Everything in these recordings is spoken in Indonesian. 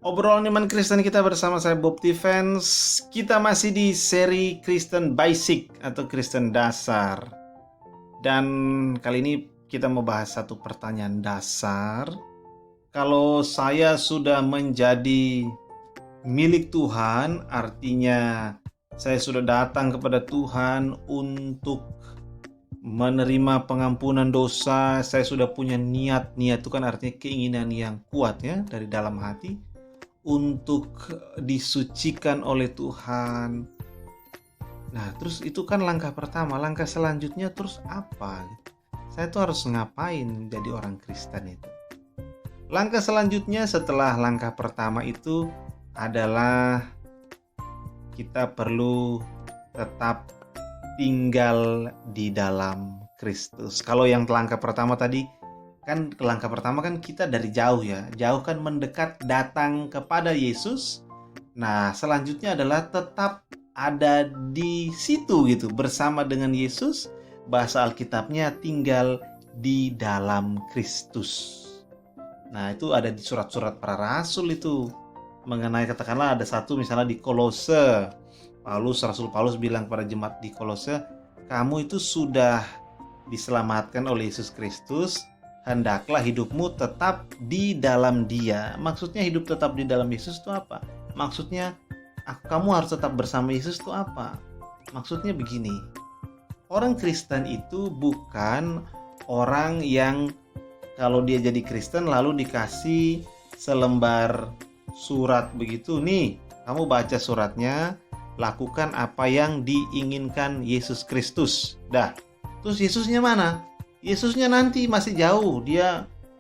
Obrolan iman Kristen kita bersama saya Bob Defense. Kita masih di seri Kristen Basic atau Kristen Dasar. Dan kali ini kita mau bahas satu pertanyaan dasar. Kalau saya sudah menjadi milik Tuhan, artinya saya sudah datang kepada Tuhan untuk menerima pengampunan dosa. Saya sudah punya niat itu kan artinya keinginan yang kuat ya dari dalam hati untuk disucikan oleh Tuhan. Nah, terus itu kan langkah pertama. Langkah selanjutnya terus apa? Saya tuh harus ngapain jadi orang Kristen itu? Langkah selanjutnya setelah langkah pertama itu adalah kita perlu tetap tinggal di dalam Kristus. Kalau yang langkah pertama tadi kan langkah pertama kan kita dari jauh ya. Jauh kan mendekat datang kepada Yesus. Nah, selanjutnya adalah tetap ada di situ gitu bersama dengan Yesus. Bahasa Alkitabnya tinggal di dalam Kristus. Nah, itu ada di surat-surat para rasul itu. Mengenai katakanlah ada satu misalnya di Kolose. Rasul Paulus bilang pada jemaat di Kolose, kamu itu sudah diselamatkan oleh Yesus Kristus, hendaklah hidupmu tetap di dalam Dia. Maksudnya hidup tetap di dalam Yesus itu apa? Maksudnya kamu harus tetap bersama Yesus itu apa? Maksudnya begini, orang Kristen itu bukan orang yang kalau dia jadi Kristen lalu dikasih selembar surat begitu, nih kamu baca suratnya, lakukan apa yang diinginkan Yesus Kristus. Dah, terus Yesusnya mana? Yesusnya nanti masih jauh.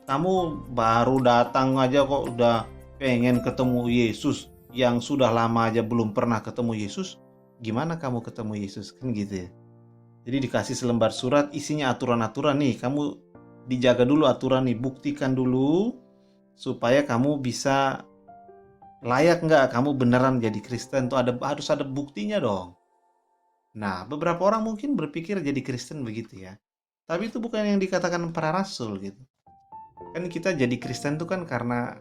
Kamu baru datang aja kok udah pengen ketemu Yesus. Yang sudah lama aja belum pernah ketemu Yesus. Gimana kamu ketemu Yesus? Kan gitu ya. Jadi dikasih selembar surat isinya aturan-aturan nih. Kamu dijaga dulu aturan nih. Buktikan dulu supaya kamu bisa layak nggak kamu beneran jadi Kristen tuh harus ada buktinya dong. Nah, beberapa orang mungkin berpikir jadi Kristen begitu ya. Tapi itu bukan yang dikatakan para rasul gitu. Kan kita jadi Kristen tuh kan karena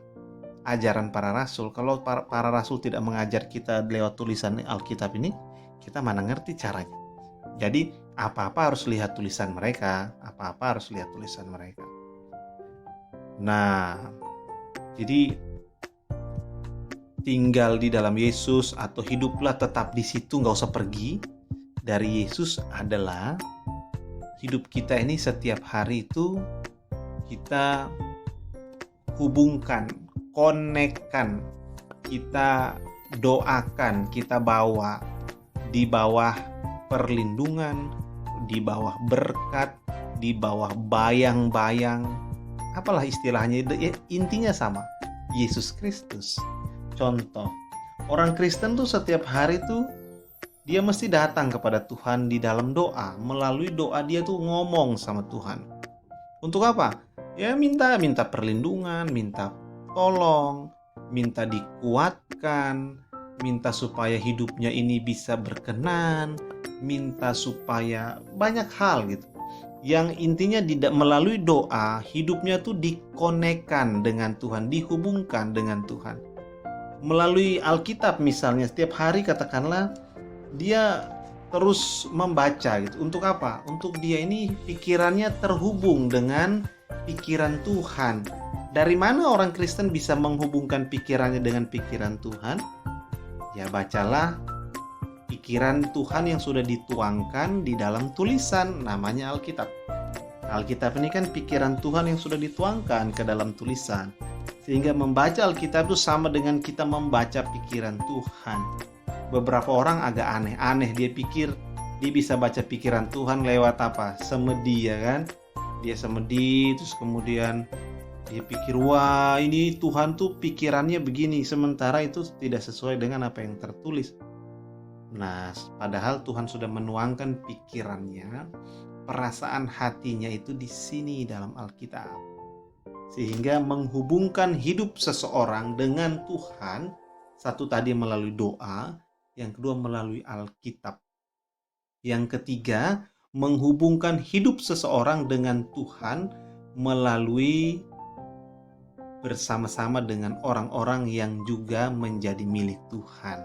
ajaran para rasul. Kalau para rasul tidak mengajar kita lewat tulisan Alkitab ini, kita mana ngerti caranya. Jadi, apa-apa harus lihat tulisan mereka. Nah, jadi tinggal di dalam Yesus atau hiduplah tetap di situ, nggak usah pergi dari Yesus adalah hidup kita ini setiap hari itu kita hubungkan, konekkan, kita doakan, kita bawa di bawah perlindungan, di bawah berkat, di bawah bayang-bayang, apalah istilahnya, intinya sama, Yesus Kristus. Contoh, orang Kristen tuh setiap hari tuh dia mesti datang kepada Tuhan di dalam doa. Melalui doa dia tuh ngomong sama Tuhan. Untuk apa? Ya minta perlindungan, minta tolong, minta dikuatkan, minta supaya hidupnya ini bisa berkenan, minta supaya banyak hal gitu. Yang intinya melalui doa hidupnya tuh dikonekkan dengan Tuhan, dihubungkan dengan Tuhan. Melalui Alkitab misalnya setiap hari katakanlah dia terus membaca gitu. Untuk apa? Untuk dia ini pikirannya terhubung dengan pikiran Tuhan. Dari mana orang Kristen bisa menghubungkan pikirannya dengan pikiran Tuhan? Ya bacalah pikiran Tuhan yang sudah dituangkan di dalam tulisan, namanya Alkitab. Alkitab ini kan pikiran Tuhan yang sudah dituangkan ke dalam tulisan. Sehingga membaca Alkitab itu sama dengan kita membaca pikiran Tuhan. Beberapa orang agak aneh-aneh, dia pikir dia bisa baca pikiran Tuhan lewat apa? Semedi ya kan? Dia semedi terus kemudian dia pikir wah ini Tuhan tuh pikirannya begini, sementara itu tidak sesuai dengan apa yang tertulis. Nah, padahal Tuhan sudah menuangkan pikirannya, perasaan hatinya itu di sini dalam Alkitab. Sehingga menghubungkan hidup seseorang dengan Tuhan, satu tadi melalui doa, yang kedua melalui Alkitab. Yang ketiga, menghubungkan hidup seseorang dengan Tuhan melalui bersama-sama dengan orang-orang yang juga menjadi milik Tuhan.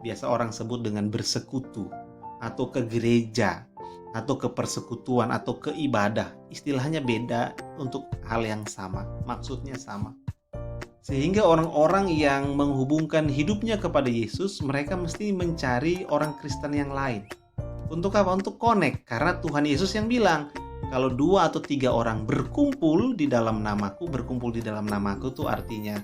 Biasa orang sebut dengan bersekutu, atau ke gereja, atau ke persekutuan, atau ke ibadah. Istilahnya beda untuk hal yang sama, maksudnya sama. Sehingga orang-orang yang menghubungkan hidupnya kepada Yesus, mereka mesti mencari orang Kristen yang lain. Untuk apa? Untuk connect. Karena Tuhan Yesus yang bilang, kalau 2 atau 3 orang berkumpul di dalam namaku itu artinya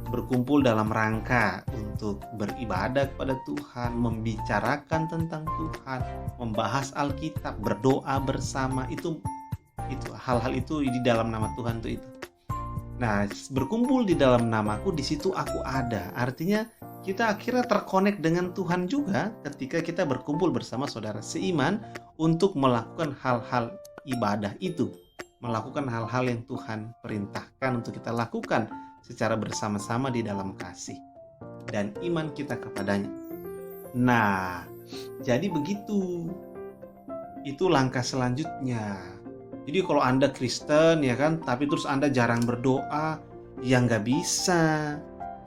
berkumpul dalam rangka untuk beribadah kepada Tuhan, membicarakan tentang Tuhan, membahas Alkitab, berdoa bersama, itu hal-hal itu di dalam nama Tuhan itu. Nah, berkumpul di dalam namaku, di situ aku ada. Artinya kita akhirnya terkonek dengan Tuhan juga ketika kita berkumpul bersama saudara seiman untuk melakukan hal-hal ibadah itu. Melakukan hal-hal yang Tuhan perintahkan untuk kita lakukan secara bersama-sama di dalam kasih dan iman kita kepadanya. Nah, jadi begitu. Itu langkah selanjutnya. Jadi kalau Anda Kristen ya kan, tapi terus Anda jarang berdoa, ya nggak bisa.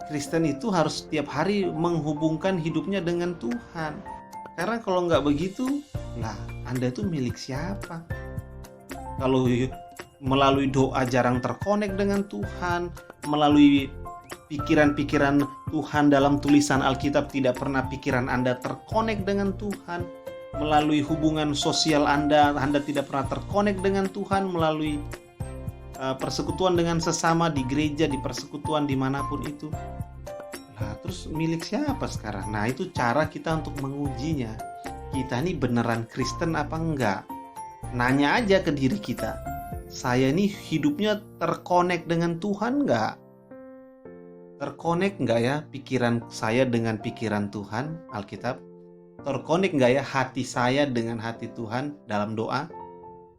Kristen itu harus setiap hari menghubungkan hidupnya dengan Tuhan. Karena kalau nggak begitu, lah Anda itu milik siapa? Kalau melalui doa jarang terkonek dengan Tuhan, melalui pikiran-pikiran Tuhan dalam tulisan Alkitab tidak pernah pikiran Anda terkonek dengan Tuhan, melalui hubungan sosial Anda tidak pernah terkonek dengan Tuhan, melalui persekutuan dengan sesama di gereja, di persekutuan dimanapun itu. Nah, terus milik siapa sekarang? Nah, itu cara kita untuk mengujinya. Kita ini beneran Kristen apa enggak? Nanya aja ke diri kita. Saya ini hidupnya terkonek dengan Tuhan enggak? Terkonek enggak ya pikiran saya dengan pikiran Tuhan, Alkitab? Terkonek nggak ya hati saya dengan hati Tuhan dalam doa?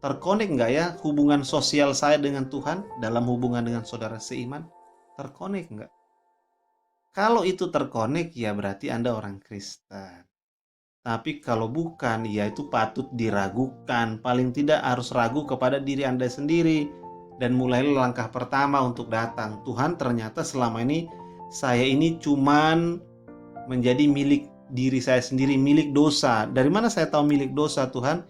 Terkonek nggak ya hubungan sosial saya dengan Tuhan dalam hubungan dengan saudara seiman? Terkonek nggak? Kalau itu terkonek, ya berarti Anda orang Kristen. Tapi kalau bukan, ya itu patut diragukan. Paling tidak harus ragu kepada diri Anda sendiri. Dan mulailah langkah pertama untuk datang. Tuhan, ternyata selama ini saya ini cuman menjadi milik diri saya sendiri, milik dosa. Dari mana saya tahu milik dosa, Tuhan?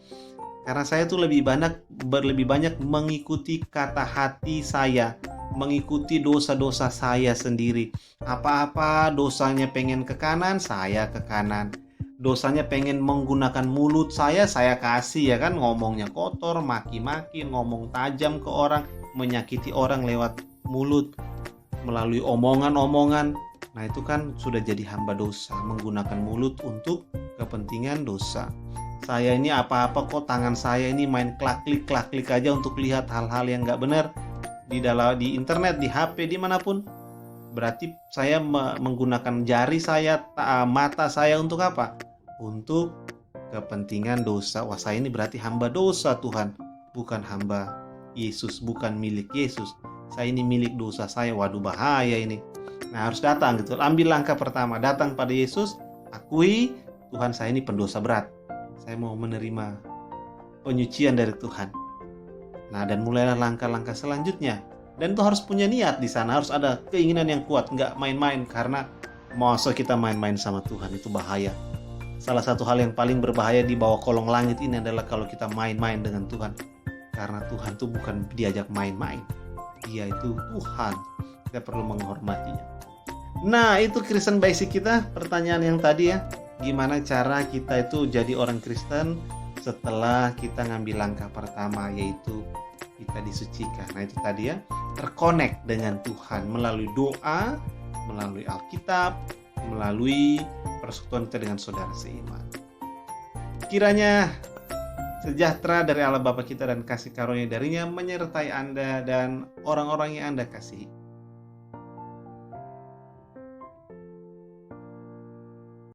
Karena saya tuh lebih banyak mengikuti kata hati saya, mengikuti dosa-dosa saya sendiri. Apa-apa dosanya pengen ke kanan, saya ke kanan. Dosanya pengen menggunakan mulut saya kasih ya kan, ngomongnya kotor, maki-maki, ngomong tajam ke orang, menyakiti orang lewat mulut, melalui omongan-omongan. Nah, itu kan sudah jadi hamba dosa, menggunakan mulut untuk kepentingan dosa. Saya ini apa-apa kok, tangan saya ini main klik aja untuk lihat hal-hal yang nggak benar di internet, di HP, dimanapun. Berarti saya menggunakan jari saya, mata saya untuk apa? Untuk kepentingan dosa. Wah, saya ini berarti hamba dosa, Tuhan. Bukan hamba Yesus, bukan milik Yesus. Saya ini milik dosa saya. Waduh, bahaya ini. Nah, harus datang gitu. Ambil langkah pertama, datang pada Yesus, akui Tuhan, saya ini pendosa berat. Saya mau menerima penyucian dari Tuhan. Nah, dan mulailah langkah-langkah selanjutnya. Dan itu harus punya niat di sana, harus ada keinginan yang kuat, nggak main-main, karena masa kita main-main sama Tuhan, itu bahaya. Salah satu hal yang paling berbahaya di bawah kolong langit ini adalah kalau kita main-main dengan Tuhan. Karena Tuhan itu bukan diajak main-main. Dia itu Tuhan. Kita perlu menghormatinya. Nah, itu Kristen Basic kita. Pertanyaan yang tadi ya, gimana cara kita itu jadi orang Kristen setelah kita ngambil langkah pertama, yaitu kita disucikan. Nah, itu tadi ya, terkonek dengan Tuhan melalui doa, melalui Alkitab, melalui persekutuan kita dengan saudara seiman. Kiranya sejahtera dari Allah Bapa kita dan kasih karunia darinya menyertai Anda dan orang-orang yang Anda kasihi.